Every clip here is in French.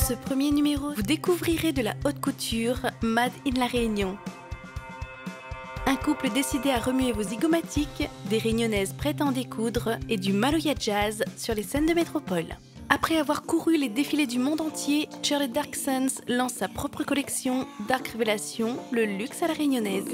ce premier numéro, vous découvrirez de la haute couture Made in La Réunion. Un couple décidé à remuer vos zygomatiques, des Réunionnaises prêtes à en découdre et du Maloya Jazz sur les scènes de métropole. Après avoir couru les défilés du monde entier, Shirley Dark Sons lance sa propre collection Dark Révélation, le luxe à la réunionnaise.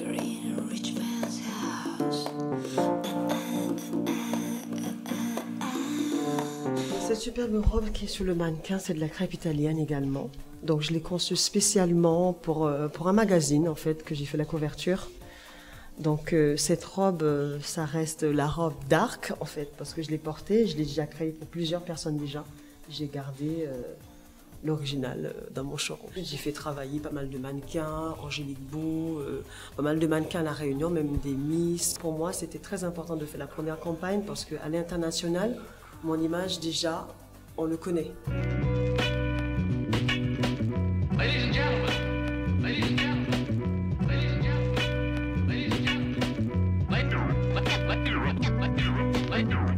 Cette superbe robe qui est sur le mannequin, c'est de la crêpe italienne également. Donc je l'ai conçue spécialement pour un magazine en fait, que j'ai fait la couverture. Donc cette robe, ça reste la robe dark en fait, parce que je l'ai portée, je l'ai déjà créée pour plusieurs personnes déjà. J'ai gardé l'original dans mon showroom. J'ai fait travailler pas mal de mannequins, Angélique Beau, pas mal de mannequins à La Réunion, même des Miss. Pour moi, c'était très important de faire la première campagne parce qu'à l'international, mon image déjà, on le connaît. Ladies and gentlemen, ladies and gentlemen, ladies and gentlemen, ladies and gentlemen,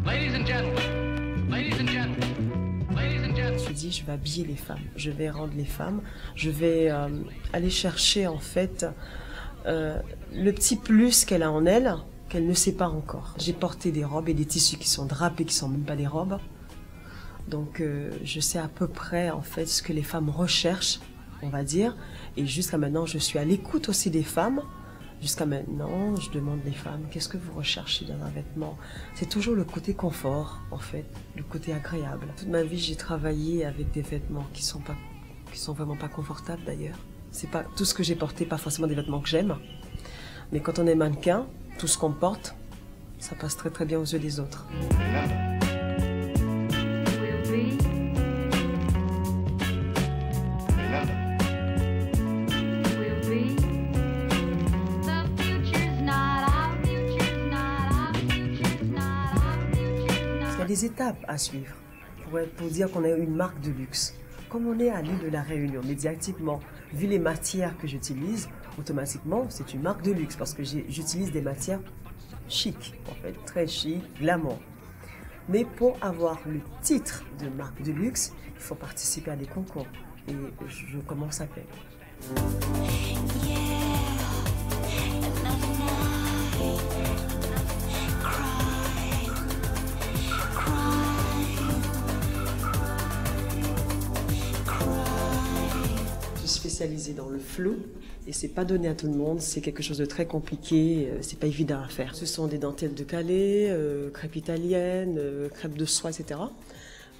ladies and gentlemen, ladies and gentlemen, ladies and gentlemen. Je me suis dit, je vais habiller les femmes, je vais rendre les femmes, je vais aller chercher en fait le petit plus qu'elle a en elle, qu'elle ne sait pas encore. J'ai porté des robes et des tissus qui sont drapés, qui sont même pas des robes. Donc je sais à peu près en fait ce que les femmes recherchent, on va dire. Et jusqu'à maintenant, je suis à l'écoute aussi des femmes. Jusqu'à maintenant, je demande les femmes, qu'est-ce que vous recherchez dans un vêtement? C'est toujours le côté confort, en fait, le côté agréable. Toute ma vie, j'ai travaillé avec des vêtements qui sont vraiment pas confortables d'ailleurs. C'est pas tout ce que j'ai porté, pas forcément des vêtements que j'aime. Mais quand on est mannequin, tout ce qu'on porte, ça passe très très bien aux yeux des autres. Il y a des étapes à suivre pour dire qu'on est une marque de luxe. Comme on est à l'île de la Réunion, médiatiquement, vu les matières que j'utilise, automatiquement, c'est une marque de luxe parce que j'utilise des matières chic, en fait, très chic, glamour. Mais pour avoir le titre de marque de luxe, il faut participer à des concours. Et je commence à peine. Spécialisée dans le flou et c'est pas donné à tout le monde, c'est quelque chose de très compliqué, c'est pas évident à faire. Ce sont des dentelles de Calais, crêpes italiennes, crêpes de soie, etc.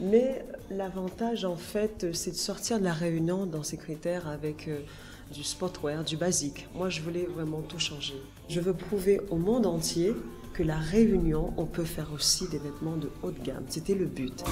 Mais l'avantage en fait, c'est de sortir de la Réunion dans ces critères avec du sportwear, du basique. Moi, je voulais vraiment tout changer. Je veux prouver au monde entier que la Réunion, on peut faire aussi des vêtements de haute gamme. C'était le but.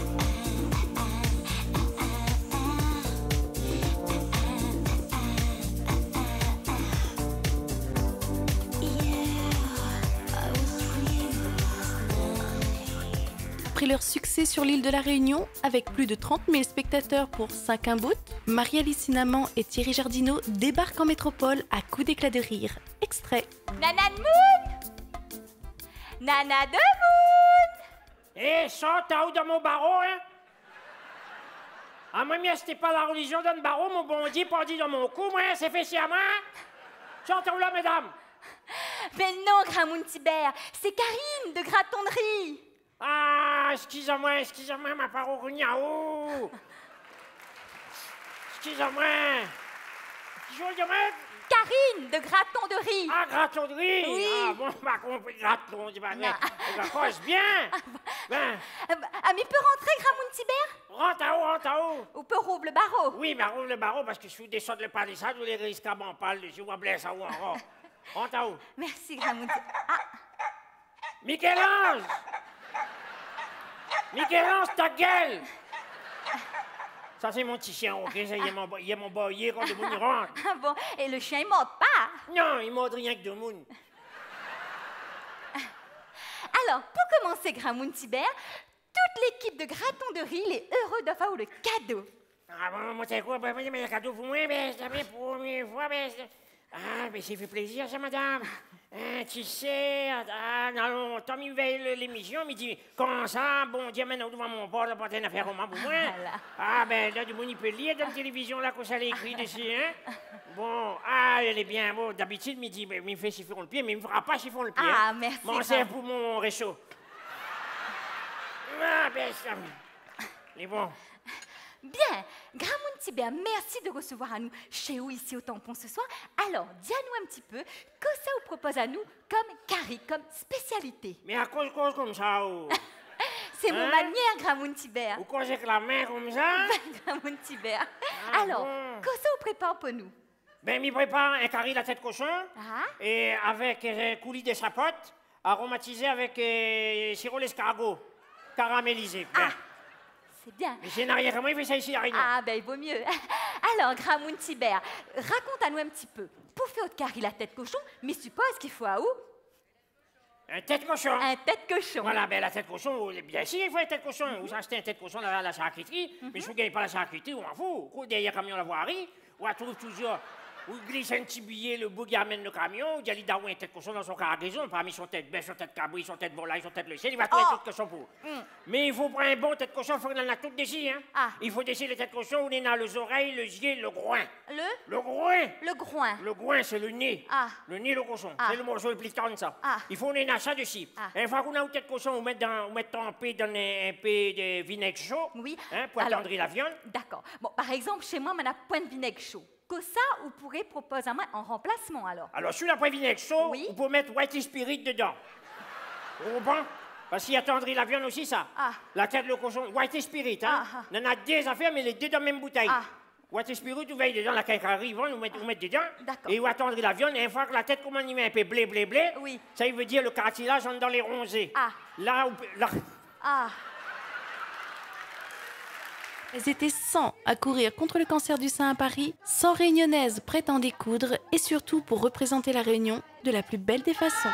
Après leur succès sur l'île de la Réunion, avec plus de 30 000 spectateurs pour 5 un bout, Marie-Alice Sinaman et Thierry Jardineau débarquent en métropole à coups d'éclat de rire. Extrait. Nana de Moon! Nana de Moon! Eh, ça, t'as où dans mon barreau, hein? Ah, moi, c'était pas la religion dans le barreau, mon bon Dieu, pas dit dans mon cou, moi, c'est fait si à moi. Chantons là, mesdames. Mais non, Gramoun Tibert, c'est Karine de Gratonnerie. Ah, excusez-moi, ma parole, niaou. Excusez-moi. Karine de Graton de riz. Ah, graton de riz. Oui. Ah, bon, bah, compris, graton, tu vas croche bien. Ben, Mais peut rentrer, Gramoun Tibert? rentre à haut. Ou peut rouvre le barreau? Oui, mais rouvre le barreau parce que je suis descendre le palissade ou les risques à m'en parler. Je vois blesse à haut encore. Rentre à haut. Merci, Gramoun Tibert. Ah. Michel-Ange, ta gueule! Ça, c'est mon petit chien, ok? Ça, il est mon boyer quand le monde y rentre. Ah bon, et le chien, il monte pas? Non, il mord rien que de monde. Alors, pour commencer, Gramoun Tibert, toute l'équipe de Graton de riz est heureux d'avoir le cadeau. Ah bon, moi, c'est quoi? Mais le cadeau pour moi, mais c'est la première fois, mais... Ah, mais ça fait plaisir, ça, madame. Hein, tu sais, non, Tom il veille l'émission, il me dit, comment ça, bon Dieu, maintenant devant mon port, pas une affaire roman pour moi. Voilà. Ah ben là, du monde il peut lire dans la télévision là, qu'on s'allait écrit dessus, hein. Bon, ah, elle est bien, bon, d'habitude, il me dit, mais il me fait chiffon le pied, mais il me fera pas chiffon le pied. Ah, hein. merci, M'en sert pour mon réchaud. Ah ben ça, mais bon. Bien, Gramoun Tibert, merci de recevoir à nous chez vous ici au Tampon ce soir. Alors, dis-nous un petit peu, que ça vous propose à nous comme carré, comme spécialité? Mais à cause comme ça, ou C'est mon Hein? manière, Gramoun Tibert. ou cause avec la main comme ça? Gramoun Tibert. Ah, Alors, bon. que ça vous prépare pour nous? Ben, m'y prépare un carré de la tête cochon, Ah. et avec coulis de sapote, aromatisé avec sirop l'escargot, caramélisé. Ben. Ah. C'est bien. Mais c'est n'arrière que moi, il fait ça ici à Réunion. Ah, ben, il vaut mieux. Alors, Gramoun Tibert, raconte-nous un petit peu. Pour faire votre carré la tête cochon, mais suppose qu'il faut à où? Un tête cochon. Un tête cochon. Voilà, ben la tête cochon, bien sûr, il faut un tête cochon. Vous achetez un tête cochon dans la charcuterie, mais si vous ne gagnez pas la charcuterie, on m'en fout. Cours derrière le camion la voirie, on trouve toujours, vous glissez un petit billet, le bout qui amène le camion, il y a l'idée un tête cochon dans son cargaison, parmi son tête bêche, son tête cabri, son tête volaille, son tête le ciel, il va trouver Oh. toute cochon pour. Mais il faut prendre un bon tête cochon, il faut qu'on en a toutes dessus, hein. Ah. Il faut dessus les têtes cochon, on est dans les oreilles, le gilet, le groin. Le Le groin! groin. Le groin, c'est le nez. Ah. Le nez, le cochon. Ah. C'est le morceau le plus tendre, ça. Ah. Il faut en ça dessus. Ah. Une fois qu'on a une tête de cochon, on met trempé dans un peu de vinaigre chaud. Oui. Hein, pour Alors- attendrir la viande. D'accord. Bon, par exemple, chez moi, on a point de vinaigre chaud. Que ça, vous pourrez proposer à moi en remplacement, alors. Alors, sur la poêle vinaigre chaud, Oui. on peut mettre white spirit dedans. Vous comprenez? Parce qu'il attendrit la viande aussi, ça. Ah. La tête de cochon, white spirit, hein. Ah, ah. On en a deux affaires, mais les deux dans la même bouteille. Ah. White spirit, vous veillez dedans, la caille arrive, on met dedans. D'accord. Et vous attendrez la viande, et une fois que la tête commence à y mettre un peu blé, Oui. ça veut dire le cartilage entre dans les rongées. Ah. Là, là. Ah, Elles étaient 100 à courir contre le cancer du sein à Paris, 100 réunionnaises prêtes à en découdre et surtout pour représenter la Réunion de la plus belle des façons.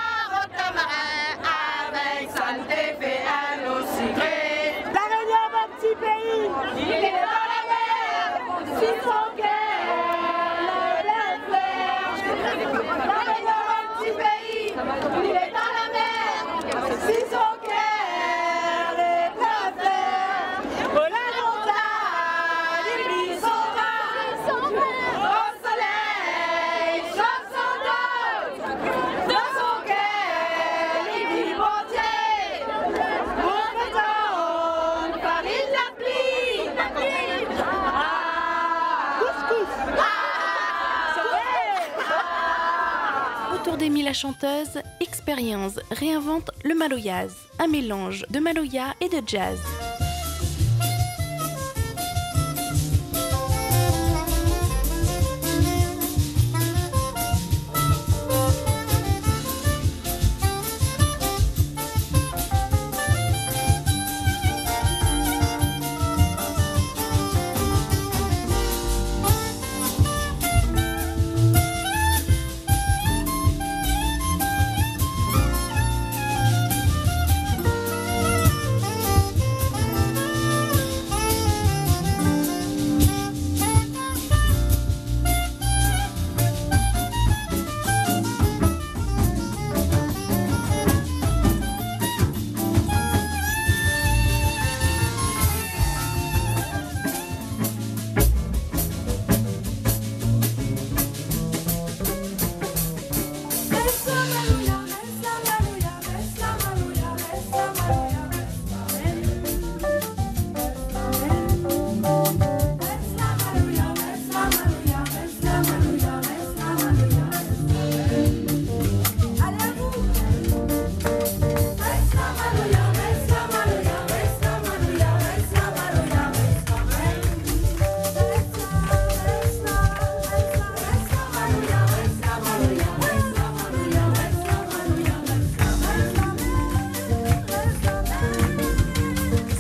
Autour d'Amy la chanteuse, Expérience réinvente le maloyaz, un mélange de maloya et de jazz.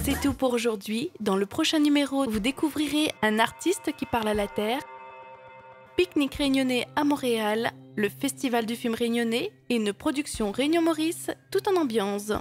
C'est tout pour aujourd'hui. Dans le prochain numéro, vous découvrirez un artiste qui parle à la terre, pique-nique réunionnais à Montréal, le festival du film réunionnais et une production Réunion Maurice tout en ambiance.